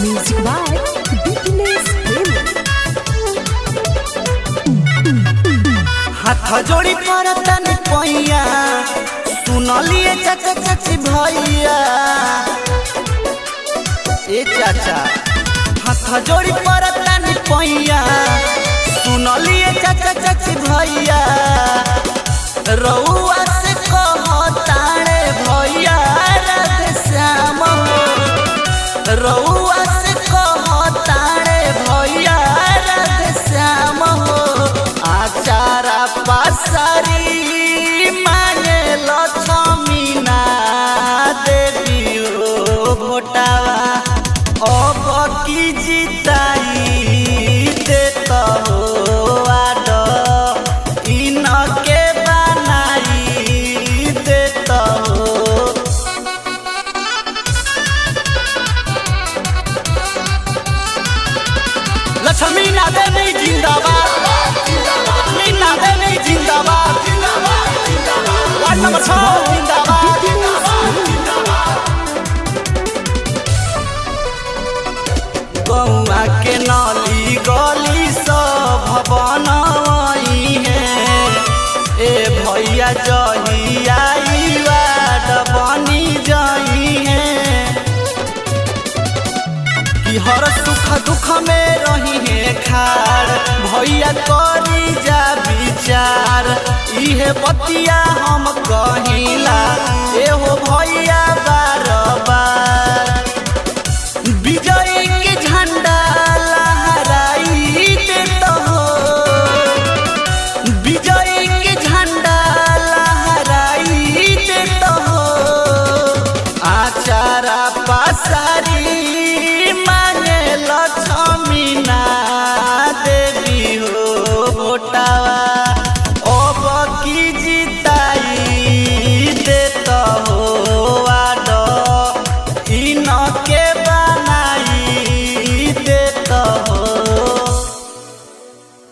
Music by Business Premi। हाथ जोड़ी परतन पैया सुनलिए चाचा चाची भैया ए चाचा। हाथ जोड़ी परतन पैया सुनलिए चाचा चाची भैया रउआ से कहतारे भैया राधे श्याम रउआ से कहतारे भैया राधे श्याम आचारा पासरी माने लक्ष्मीना देवी हो भोटावा अब की जिताई देत हो आड इनके बनाई देत हो। लक्ष्मी ना देवी जिंदाबाद मीना देवी जिंदाबाद वार्ड नंबर 6 जिंदाबाद। गौआ के नाली गली सब बनवाई है ए भैया जहिया वार्ड बनी जाई है कि हर सुख दुख में रही है खार भैया करी जा विचार इहे बतिया हम कहिला एहो भैया बार बार।